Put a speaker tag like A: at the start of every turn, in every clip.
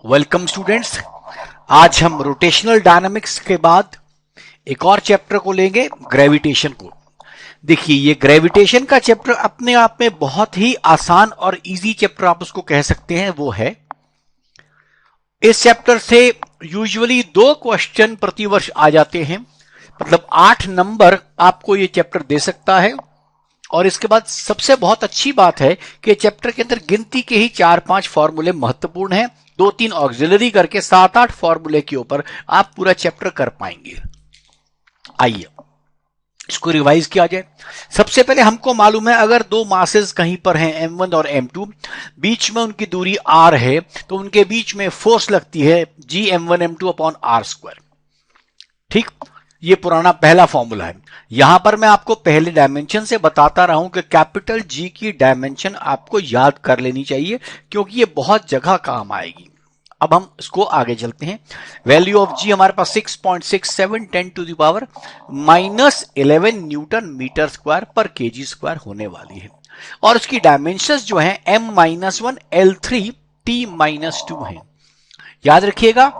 A: Welcome students. आज हम rotational dynamics के बाद एक और चैप्टर को लेंगे, ग्रेविटेशन को। देखिए, ये ग्रेविटेशन का चैप्टर अपने आप में बहुत ही आसान और इजी चैप्टर आप उसको कह सकते हैं। वो है, इस चैप्टर से यूजुअली 2 क्वेश्चन प्रतिवर्ष आ जाते हैं, मतलब 8 नंबर आपको ये चैप्टर दे सकता है। और इसके बाद सबसे बहुत अच्छी बात है कि चैप्टर के अंदर गिनती के ही 4-5 फॉर्मूले महत्वपूर्ण हैं। 2-3 ऑक्सिलरी करके 7-8 फॉर्मूले के ऊपर आप पूरा चैप्टर कर पाएंगे। आइए इसको रिवाइज किया जाए। सबसे पहले हमको मालूम है, अगर 2 मासेस कहीं पर हैं m1 और m2, बीच में उनकी दूरी r है, तो उनके बीच में फोर्स लगती है g m1 m2 upon r square. ठीक, ये पुराना पहला फॉर्मूला है। यहां पर मैं आपको पहले डायमेंशन से बताता रहा हूं कि कैपिटल जी की डायमेंशन आपको याद कर लेनी चाहिए, क्योंकि ये बहुत जगह काम आएगी। अब हम इसको आगे चलते हैं। वैल्यू ऑफ जी हमारे पास 6.67 10 to the power -11 newton metre square पर केजी स्क्वायर होने वाली है। और उसकी डायमेंशंस जो हैं m-1 L3 T-2 हैं। याद रखिएगा,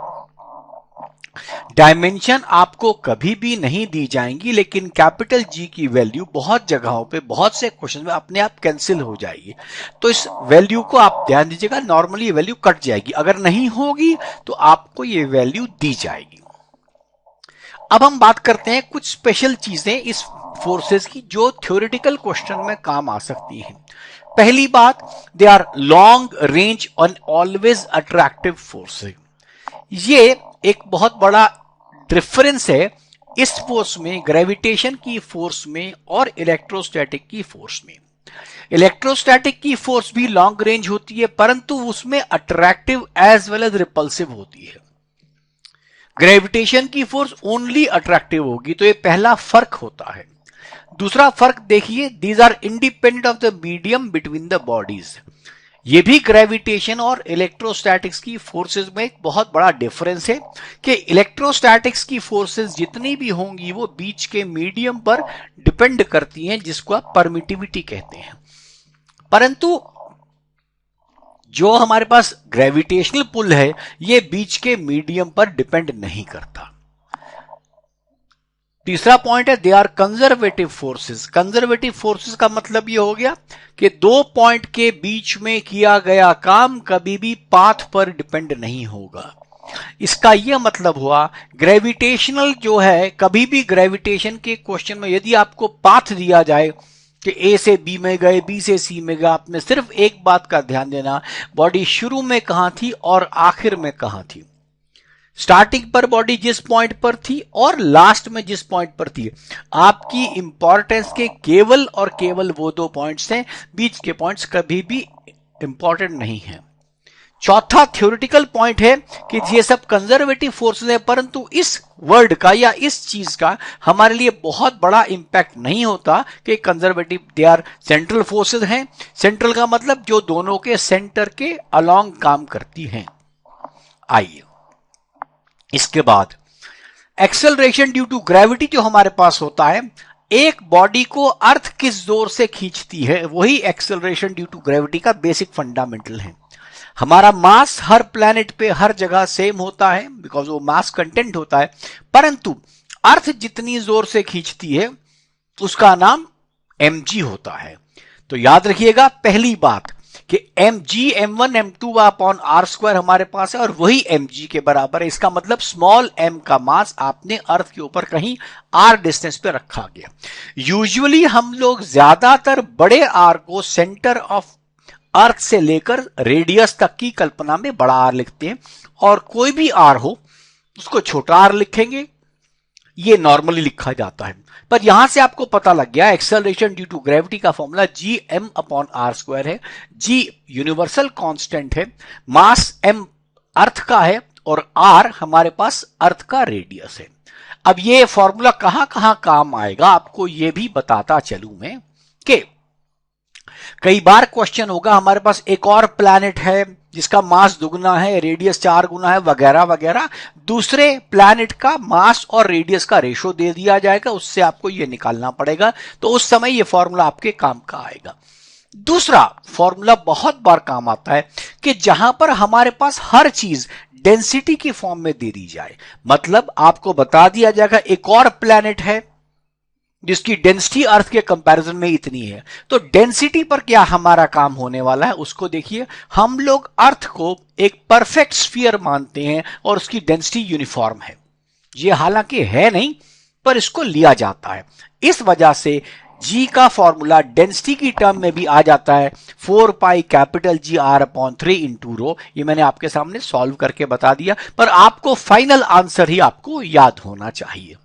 A: डायमेंशन आपको कभी भी नहीं दी जाएंगी, लेकिन कैपिटल जी की वैल्यू बहुत जगहों पे, बहुत से क्वेश्चन में अपने आप कैंसिल हो जाएगी। तो इस वैल्यू को आप ध्यान दीजिएगा, नॉर्मली ये वैल्यू कट जाएगी, अगर नहीं होगी तो आपको ये वैल्यू दी जाएगी। अब हम बात करते हैं कुछ स्पेशल चीजें इस फोर्सेस की जो थ्योरेटिकल क्वेश्चन में काम आ सकती हैं। पहली बात, they are long range and always attractive force. ये एक बहुत बड़ा डिफरेंस है इस फोर्स में, ग्रेविटेशन की फोर्स में और इलेक्ट्रोस्टैटिक की फोर्स में। इलेक्ट्रोस्टैटिक की फोर्स भी लॉन्ग रेंज होती है, परंतु उसमें attractive as well as repulsive होती है। ग्रेविटेशन की फोर्स ओनली अट्रैक्टिव होगी, तो ये पहला फर्क होता है। दूसरा फर्क देखिए, these are independent of the medium between the bodies. ये भी ग्रेविटेशन और इलेक्ट्रोस्टैटिक्स की फोर्सेस में एक बहुत बड़ा डिफरेंस है कि इलेक्ट्रोस्टैटिक्स की फोर्सेस जितनी भी होंगी वो बीच के मीडियम पर डिपेंड करती हैं, जिसको आप परमिटिविटी कहते हैं। परंतु जो हमारे पास ग्रेविटेशनल पुल है, ये बीच के मीडियम पर डिपेंड नहीं करता। तीसरा पॉइंट है, they are conservative forces. Conservative forces का मतलब ये हो गया कि 2 पॉइंट के बीच में किया गया काम कभी भी पाथ पर डिपेंड नहीं होगा। इसका यह मतलब हुआ, ग्रेविटेशनल जो है, कभी भी ग्रेविटेशन के क्वेश्चन में यदि आपको पाथ दिया जाए कि ए से बी में गए, बी से सी में गए, आपने सिर्फ एक बात का ध्यान देना, बॉडी शुरू में कहां थी और आखिर में कहां थी। स्टार्टिंग पर बॉडी जिस पॉइंट पर थी और लास्ट में जिस पॉइंट पर थी। आपकी इंपॉर्टेंस के केवल और केवल वो 2 पॉइंट्स हैं, बीच के पॉइंट्स कभी भी इंपॉर्टेंट नहीं है। चौथा थ्योरेटिकल पॉइंट है कि ये सब कंजर्वेटिव फोर्सेस है, परंतु इस वर्ड का या इस चीज का हमारे लिए बहुत बड़ा इंपैक्ट नहीं होता कि conservative they are central forces हैं। सेंट्रल का मतलब जो दोनों के सेंटर के अलोंग काम करती हैं। आइए इसके बाद, एक्सेलरेशन ड्यू टू ग्रेविटी जो हमारे पास होता है, एक बॉडी को अर्थ किस जोर से खींचती है, वही एक्सेलरेशन ड्यू टू ग्रेविटी का बेसिक फंडामेंटल है। हमारा मास हर प्लैनेट पे हर जगह सेम होता है, बिकॉज वो मास कंटेंट होता है, परंतु अर्थ जितनी जोर से खींचती है उसका नाम mg होता है। तो याद रखिएगा पहली बात कि mg m1 m2 upon r square हमारे पास है और वही mg के बराबर है। इसका मतलब स्मॉल m का मास आपने अर्थ के ऊपर कहीं r डिस्टेंस पे रखा गया। यूजुअली हम लोग ज्यादातर बड़े r को सेंटर ऑफ अर्थ से लेकर रेडियस तक की कल्पना में बड़ा r लिखते हैं, और कोई भी r हो उसको छोटा r लिखेंगे। ये नॉर्मली लिखा जाता है, पर यहां से आपको पता लग गया एक्सेलरेशन ड्यू टू ग्रेविटी का formula G M upon R square है। जी यूनिवर्सल कांस्टेंट है, मास m अर्थ का है और r हमारे पास अर्थ का रेडियस है। अब ये फॉर्मूला कहां कहां काम आएगा आपको ये भी बताता चलूं मैं कि कई बार क्वेश्चन होगा, हमारे पास एक और प्लैनेट है जिसका मास दुगना है, रेडियस 4 गुना है, वगैरह वगैरह। दूसरे प्लैनेट का मास और रेडियस का रेशो दे दिया जाएगा, उससे आपको ये निकालना पड़ेगा। तो उस समय ये फॉर्मूला आपके काम का आएगा। दूसरा फॉर्मूला बहुत बार काम आता है कि जहां पर हमारे पास हर चीज डेंसिटी की फॉर्म में दे दी जाए, मतलब आपको बता दिया जाएगा एक और प्लैनेट है जिसकी डेंसिटी अर्थ के कंपैरिजन में इतनी है, तो डेंसिटी पर क्या हमारा काम होने वाला है उसको देखिए। हम लोग अर्थ को एक परफेक्ट स्फीयर मानते हैं और उसकी डेंसिटी यूनिफॉर्म है। ये हालांकि है नहीं, पर इसको लिया जाता है। इस वजह से जी का फॉर्मूला डेंसिटी की टर्म में भी आ जाता है 4 pi capital G R upon 3 into rho. ये मैंने आपके सामने सॉल्व करके बता दिया, पर आपको फाइनल आंसर ही आपको याद होना चाहिए।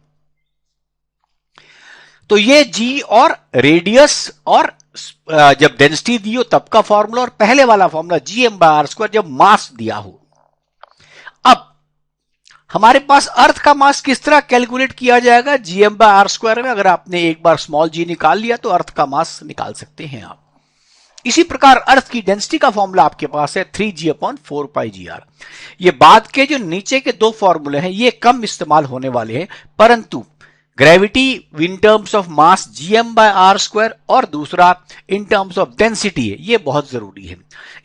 A: तो ये जी और रेडियस और जब डेंसिटी दी हो तब का फॉर्मूला, और पहले वाला formula G M by R square जब मास दिया हो। अब हमारे पास अर्थ का मास किस तरह कैलकुलेट किया जाएगा? G M by R square में अगर आपने एक बार स्मॉल जी निकाल लिया तो अर्थ का मास निकाल सकते हैं आप। इसी प्रकार अर्थ की डेंसिटी का फॉर्मूला आपके पास है 3g upon 4 pi ji are. ये बाद के जो नीचे के दो फॉर्मूले हैं ये कम इस्तेमाल होने वाले हैं, परंतु gravity in terms of mass gm by R square और दूसरा इन टर्म्स ऑफ डेंसिटी है, ये बहुत जरूरी है।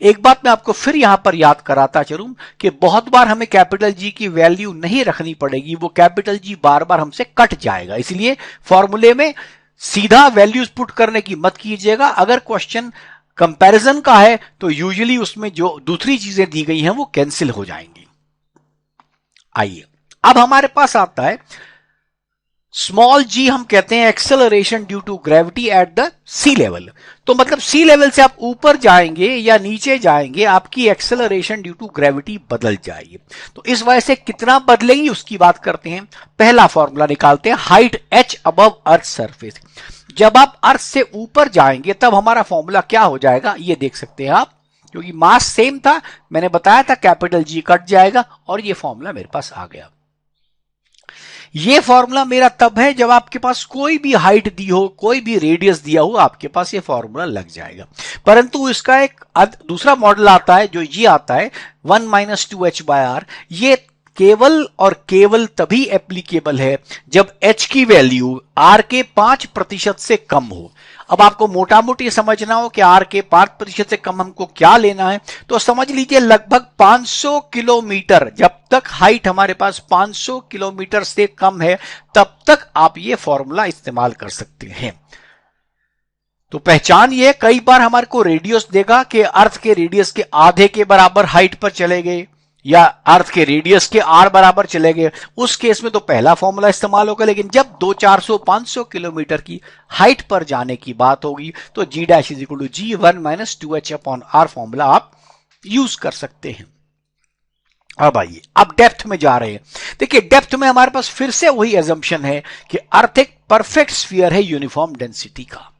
A: एक बात मैं आपको फिर यहां पर याद कराता चलूं कि बहुत बार हमें कैपिटल जी की वैल्यू नहीं रखनी पड़ेगी, वो कैपिटल जी बार बार हमसे कट जाएगा, इसलिए फॉर्मूले में सीधा वैल्यूज पुट करने की मत कीजिएगा। अगर क्वेश्चन कंपैरिजन का है तो यूजुअली उसमें जो दूसरी चीजें दी गई हैं वो कैंसिल हो जाएंगी। आइए अब हमारे पास आता है स्मॉल जी, हम कहते हैं acceleration due to gravity at the sea level. तो मतलब सी लेवल से आप ऊपर जाएंगे या नीचे जाएंगे, आपकी एक्सेलरेशन ड्यू टू ग्रेविटी बदल जाएगी। तो इस वजह से कितना बदलेगी उसकी बात करते हैं। पहला फॉर्मूला निकालते हैं, height h above earth surface. जब आप अर्थ से ऊपर जाएंगे तब हमारा फॉर्मूला क्या हो जाएगा ये देख सकते हैं आप, क्योंकि मास सेम था, मैंने बताया था कैपिटल जी कट जाएगा और ये फॉर्मूला मेरे पास आ गया। ये फॉर्मूला मेरा तब है जब आपके पास कोई भी हाइट दी हो, कोई भी रेडियस दिया हो, आपके पास ये फॉर्मूला लग जाएगा। परंतु इसका एक दूसरा मॉडल आता है जो ये आता है 1 माइनस 2h बाय आर। ये केवल और केवल तभी एप्लीकेबल है जब h की वैल्यू r के 5% से कम हो। अब आपको मोटा मोटी समझना हो कि r के 5% से कम हमको क्या लेना है, तो समझ लीजिए लगभग 500 किलोमीटर, जब तक हाइट हमारे पास 500 किलोमीटर से कम है तब तक आप ये फॉर्मूला इस्तेमाल कर सकते हैं। तो पहचान ये, कई बार हमारे को रेडियस देगा कि अर्थ के रेडियस के आधे के बराबर हाइट पर चले गए या अर्थ के रेडियस के r बराबर चले गए, उस केस में तो पहला फॉर्मूला इस्तेमाल होगा। लेकिन जब 200-400-500 किलोमीटर की हाइट पर जाने की बात होगी तो g dash is equal to g1 minus 2h upon r formula आप यूज कर सकते हैं। अब आइए अब डेप्थ में जा रहे हैं। देखिए डेप्थ में हमारे पास फिर से वही एजम्पशन है कि अर्थ एक परफेक्ट स्फीयर है यूनिफॉर्म डेंसिटी का।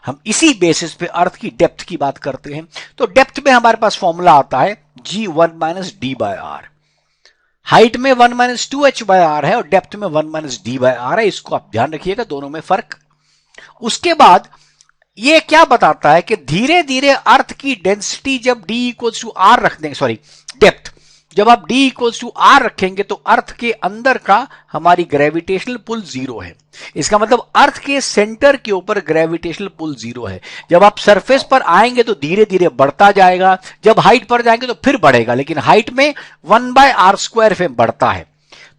A: हम इसी बेसिस पे अर्थ की डेप्थ की बात करते हैं। तो डेप्थ में हमारे पास फॉर्मूला आता है g1 minus D by R. Height में 1 माइनस 2h बाय आर है और डेप्थ में 1 माइनस डी बाय आर है, इसको आप ध्यान रखिएगा, दोनों में फर्क। उसके बाद ये क्या बताता है कि धीरे धीरे अर्थ की डेंसिटी जब d इक्वल्स टू आर रख देंगे, सॉरी डेप्थ जब आप d इक्वल्स टू आर रखेंगे तो अर्थ के अंदर का हमारी ग्रेविटेशनल पुल 0 है। इसका मतलब अर्थ के सेंटर के ऊपर ग्रेविटेशनल पुल 0 है। जब आप सरफेस पर आएंगे तो धीरे धीरे बढ़ता जाएगा, जब हाइट पर जाएंगे तो फिर बढ़ेगा, लेकिन हाइट में 1 बाय आर स्क्वायर में बढ़ता है।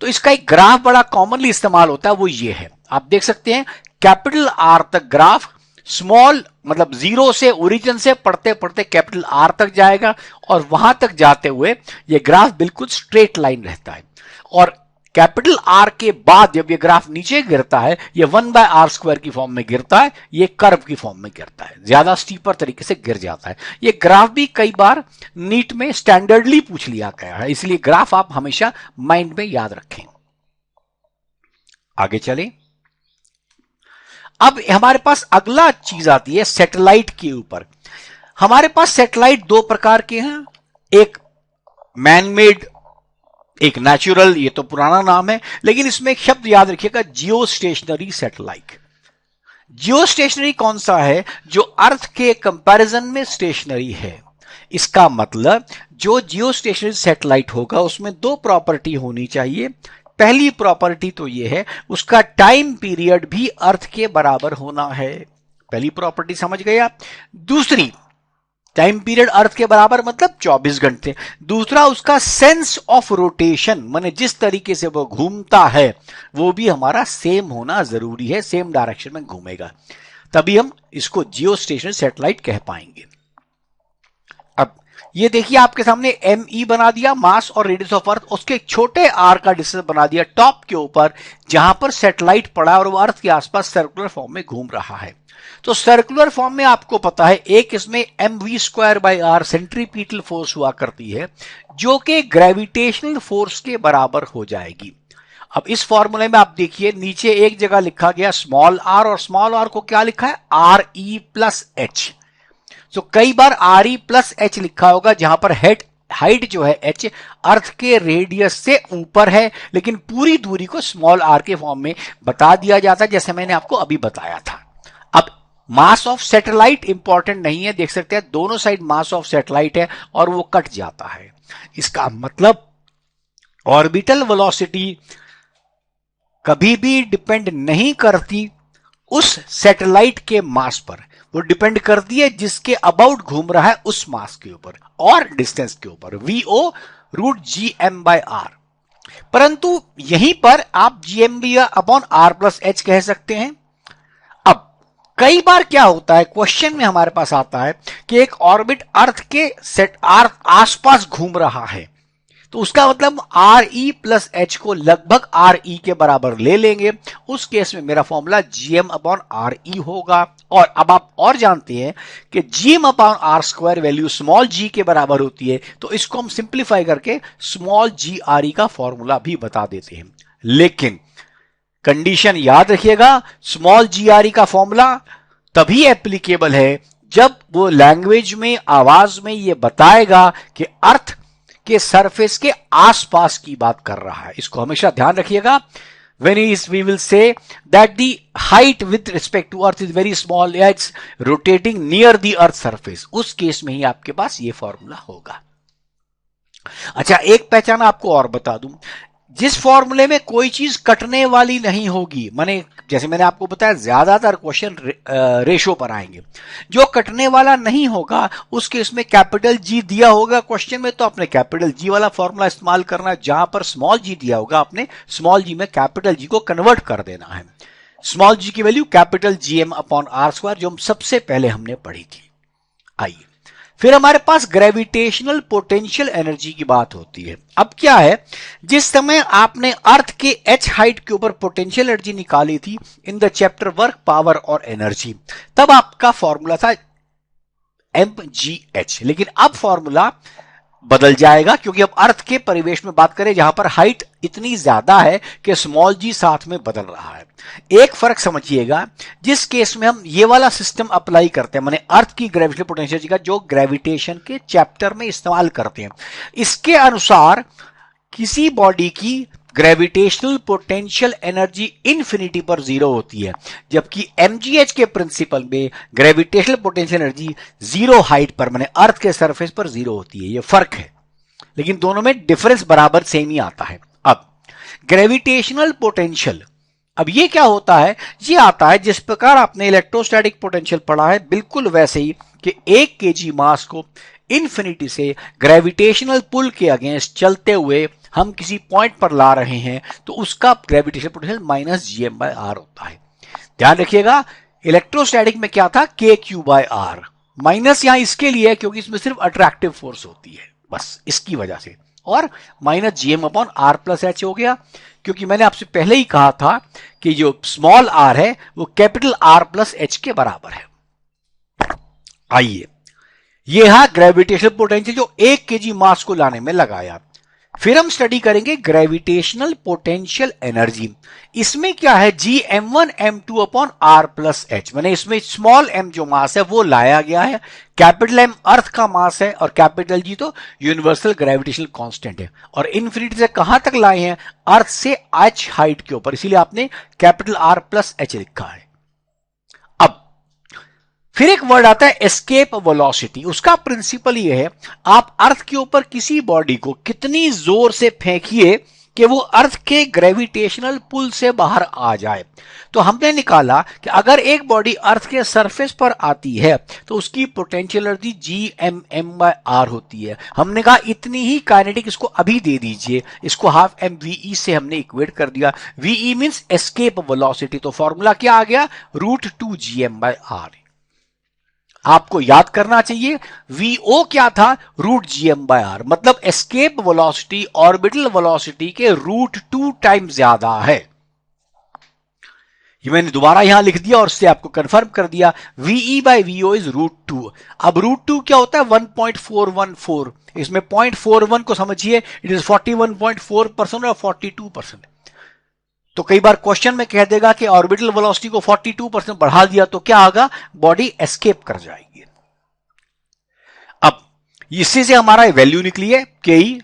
A: तो इसका एक ग्राफ बड़ा कॉमनली इस्तेमाल होता है, वो ये है, आप देख सकते हैं कैपिटल आर तक ग्राफ, स्मॉल मतलब 0 से ओरिजिन से पढ़ते पढ़ते कैपिटल आर तक जाएगा और वहां तक जाते हुए ये ग्राफ बिल्कुल स्ट्रेट लाइन रहता है। और कैपिटल आर के बाद जब ये ग्राफ नीचे गिरता है, ये 1 बाय आर स्क्वायर की फॉर्म में गिरता है, ये कर्व की फॉर्म में गिरता है, ज्यादा स्टीपर तरीके से गिर जाता है। ये ग्राफ भी कई बार नीट में स्टैंडर्डली पूछ लिया गया है, इसलिए ग्राफ आप हमेशा माइंड में याद रखें। आगे चलें। अब हमारे पास अगला चीज आती है सैटेलाइट के ऊपर। हमारे पास सैटेलाइट दो प्रकार के हैं, एक मैनमेड, एक नेचुरल। ये तो पुराना नाम है, लेकिन इसमें एक शब्द याद रखिएगा, जियो स्टेशनरी सैटेलाइट। जियो स्टेशनरी कौन सा है? जो अर्थ के कंपैरिजन में स्टेशनरी है। इसका मतलब जो जियो स्टेशनरी सैटेलाइट होगा उसमें दो प्रॉपर्टी होनी चाहिए। पहली प्रॉपर्टी तो यह है उसका टाइम पीरियड भी अर्थ के बराबर होना है। पहली प्रॉपर्टी समझ गए आप। दूसरी, टाइम पीरियड अर्थ के बराबर मतलब 24 घंटे। दूसरा, उसका सेंस ऑफ रोटेशन, माने जिस तरीके से वो घूमता है वो भी हमारा सेम होना जरूरी है, सेम डायरेक्शन में घूमेगा, तभी हम इसको जियो स्टेशनरी सैटेलाइट कह पाएंगे। अब ये देखिए आपके सामने ME बना दिया, मास और रेडियस ऑफ अर्थ, उसके एक छोटे r का डिस्टेंस बना दिया टॉप के ऊपर जहां पर सैटेलाइट पड़ा और वो अर्थ के आसपास सर्कुलर फॉर्म में घूम रहा है। तो सर्कुलर फॉर्म में आपको पता है एक इसमें mv²/r सेंट्रीपिटल फोर्स हुआ करती है जो कि ग्रेविटेशनल फोर्स के बराबर हो जाएगी। अब इस फॉर्मूले में आप देखिए नीचे एक जगह लिखा गया स्मॉल r, और स्मॉल r को क्या लिखा है RE+H। तो कई बार RE+H लिखा होगा जहां पर हाइट जो है h अर्थ के रेडियस से ऊपर है, लेकिन पूरी दूरी को स्मॉल r के फॉर्म में बता दिया जाता है जैसे मैंने आपको अभी बताया था। अब मास ऑफ सैटेलाइट इंपॉर्टेंट नहीं है, देख सकते हैं दोनों साइड मास ऑफ सैटेलाइट है और वो कट जाता है। इसका मतलब ऑर्बिटल वेलोसिटी कभी भी डिपेंड नहीं करती उस सैटेलाइट के मास पर, वो डिपेंड करती है जिसके अबाउट घूम रहा है उस मास के ऊपर और डिस्टेंस के ऊपर, VO√gm/r। परंतु यहीं पर आप gmv/r+h कह सकते हैं। कई बार क्या होता है, क्वेश्चन में हमारे पास आता है कि एक ऑर्बिट अर्थ के आसपास घूम रहा है, तो उसका मतलब RE+H को लगभग RE के बराबर ले लेंगे। उस केस में मेरा फॉर्मूला gm/RE होगा। और अब आप और जानते हैं कि gm/r² वैल्यू स्मॉल g के बराबर होती है, तो इसको हम सिंप्लीफाई करके स्मॉल gRE का फॉर्मूला भी बता देते हैं। लेकिन कंडीशन याद रखिएगा, स्मॉल gRE का फॉर्मूला तभी एप्लीकेबल है जब वो लैंग्वेज में, आवाज में ये बताएगा कि अर्थ के सरफेस के आसपास की बात कर रहा है। इसको हमेशा ध्यान रखिएगा। when we will say that the height with respect to earth is very small, it's rotating near the earth surface, उस केस में ही आपके पास ये फॉर्मूला होगा। अच्छा, एक पहचान आपको और बता दूं, जिस फॉर्मूले में कोई चीज कटने वाली नहीं होगी, माने जैसे मैंने आपको बताया ज्यादातर क्वेश्चन रेशो पर आएंगे, जो कटने वाला नहीं होगा उस केस में कैपिटल G दिया होगा क्वेश्चन में, तो आपने कैपिटल G वाला फॉर्मूला इस्तेमाल करना है। जहां पर स्मॉल g दिया होगा आपने स्मॉल g में कैपिटल G को कन्वर्ट कर देना है। स्मॉल g की वैल्यू कैपिटल gm/r², जो सबसे पहले हमने पढ़ी थी। आइए फिर हमारे पास ग्रेविटेशनल पोटेंशियल एनर्जी की बात होती है। अब क्या है, जिस समय आपने अर्थ के h हाइट के ऊपर पोटेंशियल एनर्जी निकाली थी in the chapter work, power और एनर्जी, तब आपका फॉर्मूला था mgh। लेकिन अब फॉर्मूला बदल जाएगा क्योंकि अब अर्थ के परिवेश में बात करें जहां पर हाइट इतनी ज्यादा है कि स्मॉल g साथ में बदल रहा है। एक फर्क समझिएगा, जिस केस में हम ये वाला सिस्टम अप्लाई करते हैं, माने अर्थ की ग्रेविटेशनल पोटेंशियल का जो ग्रेविटेशन के चैप्टर में इस्तेमाल करते हैं, इसके अनुसार किसी बॉडी की ग्रेविटेशनल पोटेंशियल एनर्जी इंफिनिटी पर 0 होती है, जबकि mgh के प्रिंसिपल में ग्रेविटेशनल पोटेंशियल एनर्जी 0 हाइट पर, माने अर्थ के सरफेस पर 0 होती है। ये फर्क है, लेकिन दोनों में डिफरेंस बराबर सेम ही आता है। अब ग्रेविटेशनल पोटेंशियल, अब ये क्या होता है, ये आता है जिस प्रकार आपने इलेक्ट्रोस्टैटिक पोटेंशियल पढ़ा है, बिल्कुल वैसे ही कि 1 kg मास को इंफिनिटी से ग्रेविटेशनल पुल के अगेंस्ट चलते हुए हम किसी पॉइंट पर ला रहे हैं, तो उसका ग्रेविटेशनल पोटेंशियल -gm/r होता है। ध्यान रखिएगा, इलेक्ट्रोस्टैटिक में क्या था, kq/r, माइनस यहां इसके लिए है क्योंकि इसमें सिर्फ अट्रैक्टिव फोर्स होती है, बस इसकी वजह से, और -gm/r+h हो गया, क्योंकि मैंने आपसे पहले ही कहा था कि जो स्मॉल r है वो कैपिटल R+h के बराबर है। आइए, यह है ग्रेविटेशनल पोटेंशियल जो 1 kg मास को लाने में लगाया। फिर हम स्टडी करेंगे ग्रेविटेशनल पोटेंशियल एनर्जी। इसमें क्या है, gm1m2/r+h, माने इसमें स्मॉल m जो मास है वो लाया गया है, कैपिटल M अर्थ का मास है और कैपिटल G तो यूनिवर्सल ग्रेविटेशनल कांस्टेंट है, और इन्फिनिटी से कहां तक लाए हैं, अर्थ से h हाइट के ऊपर, इसीलिए आपने कैपिटल R+h लिखा है। अब फिर एक वर्ड आता है एस्केप वेलोसिटी। उसका प्रिंसिपल ये है, आप अर्थ के ऊपर किसी बॉडी को कितनी जोर से फेंकिए कि वो अर्थ के ग्रेविटेशनल पुल से बाहर आ जाए। तो हमने निकाला कि अगर एक बॉडी अर्थ के सरफेस पर आती है तो उसकी पोटेंशियल एनर्जी Gmm/r होती है। हमने कहा इतनी ही काइनेटिक इसको अभी दे दीजिए, इसको हाफ mve से हमने इक्वेट कर दिया। ve मींस एस्केप वेलोसिटी, तो फॉर्मूला क्या आ गया, √2gm/r। आपको याद करना चाहिए vo क्या था, √gm/r, मतलब एस्केप वेलोसिटी ऑर्बिटल वेलोसिटी के √2 टाइम्स ज्यादा है। ये मैंने दोबारा यहां लिख दिया और उससे आपको कंफर्म कर दिया, ve/vo इज √2। अब √2 क्या होता है, 1.414। इसमें 0.41 को समझिए, इट इज 41.4% और 42%। तो कई बार क्वेश्चन में कह देगा कि ऑर्बिटल वेलोसिटी को 42% बढ़ा दिया तो क्या होगा, बॉडी एस्केप कर जाएगी। अब इसी से हमारा वैल्यू निकली है के।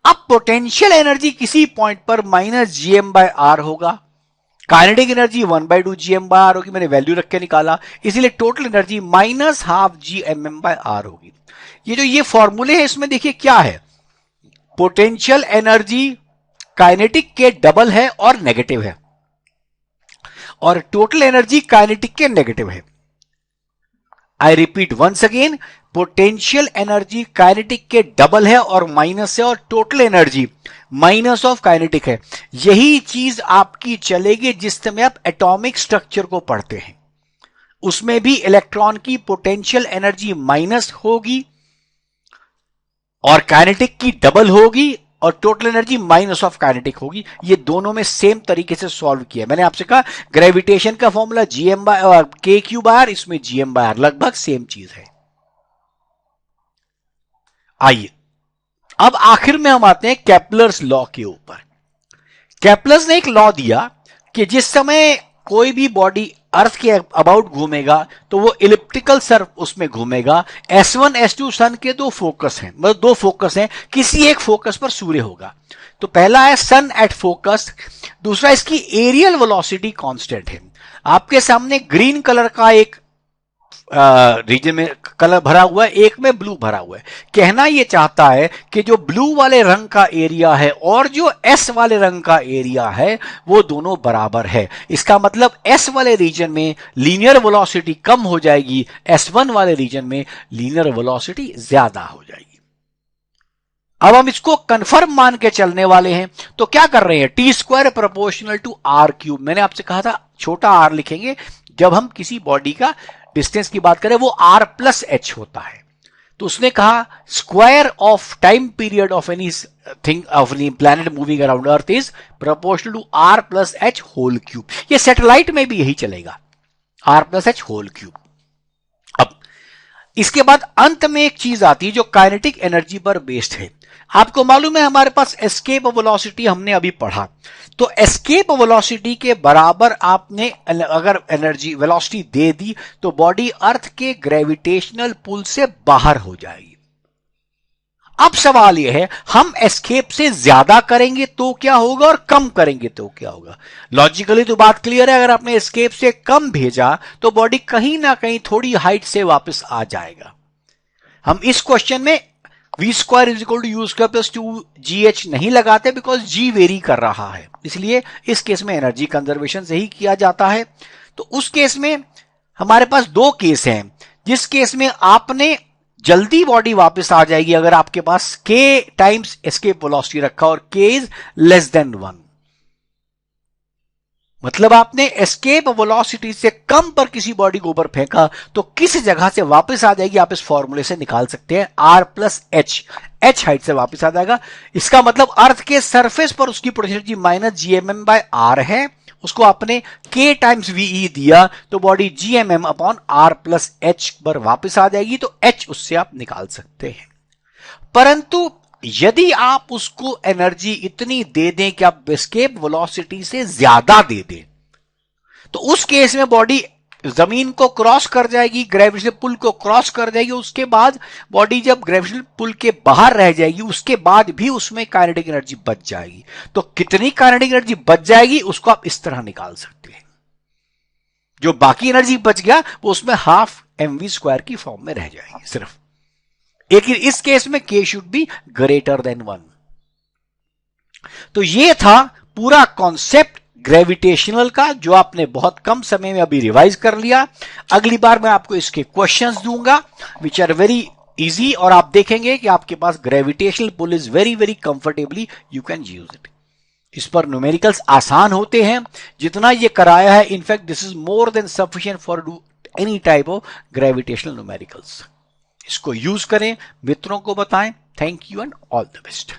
A: अब पोटेंशियल एनर्जी किसी पॉइंट पर -gm/r होगा, काइनेटिक एनर्जी 1/2gm/r होगी, मैंने वैल्यू रख के निकाला, इसीलिए टोटल एनर्जी -12gmm/r होगी। ये फॉर्मूले है, इसमें देखिए क्या है, पोटेंशियल एनर्जी काइनेटिक के डबल है और नेगेटिव है, और टोटल एनर्जी काइनेटिक के नेगेटिव है। I repeat once again, potential energy kinetic के डबल है और माइनस है, और total energy minus of kinetic है। यही चीज आपकी चलेगी जिस समय आप एटॉमिक स्ट्रक्चर को पढ़ते हैं, उसमें भी इलेक्ट्रॉन की पोटेंशियल एनर्जी माइनस होगी और काइनेटिक की डबल होगी और total energy minus of kinetic होगी। ये दोनों में सेम तरीके से सॉल्व किया। मैंने आपसे कहा ग्रेविटेशन का फॉर्मूला k/r, इसमें gm/r लगभग सेम चीज है। आइए अब आखिर में हम आते हैं केपलर्स लॉ के ऊपर। केपलर्स ने एक लॉ दिया कि जिस समय कोई भी बॉडी अर्थ के अबाउट घूमेगा तो वो इलिप्टिकल सर्फ उसमें घूमेगा। S1 S2 सन के दो फोकस हैं, मतलब दो फोकस हैं, किसी एक फोकस पर सूर्य होगा। तो पहला है सन एट फोकस, दूसरा इसकी एरियल वेलोसिटी कांस्टेंट है। आपके सामने ग्रीन कलर का एक रीजन में कलर भरा हुआ है, एक में ब्लू भरा हुआ है। कहना यह चाहता है कि जो ब्लू वाले रंग का एरिया है और जो एस वाले रंग का एरिया है वो दोनों बराबर है। इसका मतलब एस वाले रीजन में लीनियर वेलोसिटी कम हो जाएगी, S1 वाले रीजन में लीनियर वेलोसिटी ज्यादा हो जाएगी। अब हम इसको कंफर्म मान के चलने वाले हैं, तो क्या कर रहे हैं, T² प्रोपोर्शनल टू r³। मैंने आपसे कहा था छोटा r लिखेंगे जब हम किसी बॉडी का डिस्टेंस की बात करें, वो r+h होता है। तो उसने कहा square of time period of any thing of any planet moving around earth is proportional to r+h whole cube. ये सैटेलाइट में भी यही चलेगा, r+h होल क्यूब। अब इसके बाद अंत में एक चीज आती है जो काइनेटिक एनर्जी पर बेस्ड है। आपको मालूम है हमारे पास एस्केप वेलोसिटी हमने अभी पढ़ा, तो एस्केप वेलोसिटी के बराबर आपने अगर एनर्जी वेलोसिटी दे दी तो बॉडी अर्थ के ग्रेविटेशनल पुल से बाहर हो जाएगी। अब सवाल यह है, हम एस्केप से ज्यादा करेंगे तो क्या होगा और कम करेंगे तो क्या होगा। लॉजिकली तो बात क्लियर है, अगर आपने एस्केप से कम भेजा तो बॉडी कहीं ना कहीं थोड़ी हाइट से वापस आ जाएगा। हम इस क्वेश्चन में v² = u² + 2gh नहीं लगाते, बिकॉज g वेरी कर रहा है, इसलिए इस केस में एनर्जी कंजर्वेशन से ही किया जाता है। तो उस केस में हमारे पास दो केस हैं, जिस केस में आपने जल्दी बॉडी वापस आ जाएगी अगर आपके पास k टाइम्स एस्केप वेलोसिटी रखा और k इज लेस देन 1, मतलब आपने एस्केप वेलोसिटी से कम पर किसी बॉडी को ऊपर फेंका तो किस जगह से वापस आ जाएगी, आप इस फॉर्मूले से निकाल सकते हैं, r+h, h हाइट से वापस आ जाएगा। इसका मतलब अर्थ के सरफेस पर उसकी पोटेंशियल -gmm/r है, उसको आपने k टाइम्स ve दिया तो बॉडी gmm/r+h पर वापस आ जाएगी, तो h उससे आप निकाल सकते हैं। परंतु यदि आप उसको एनर्जी इतनी दे दें कि आप एस्केप वेलोसिटी से ज्यादा दे दें, तो उस केस में बॉडी जमीन को क्रॉस कर जाएगी, ग्रेविटेशनल पुल को क्रॉस कर जाएगी। उसके बाद बॉडी जब ग्रेविटेशनल पुल के बाहर रह जाएगी उसके बाद भी उसमें काइनेटिक एनर्जी बच जाएगी। तो कितनी काइनेटिक एनर्जी बच जाएगी उसको आप इस तरह निकाल सकते हैं, जो बाकी एनर्जी बच गया वो उसमें हाफ mv² की फॉर्म में रह जाएगी सिर्फ। लेकिन इस केस में k should be greater than 1। तो ये था पूरा कॉन्सेप्ट ग्रेविटेशनल का, जो आपने बहुत कम समय में अभी रिवाइज कर लिया। अगली बार मैं आपको इसके क्वेश्चंस दूंगा विच आर वेरी इजी, और आप देखेंगे कि आपके पास gravitational pull is very very comfortably you can use it. इस पर न्यूमेरिकल्स आसान होते हैं जितना ये कराया है। In fact this is more than sufficient for do any type of gravitational numericals. इसको यूज करें, मित्रों को बताएं। Thank you and all the best.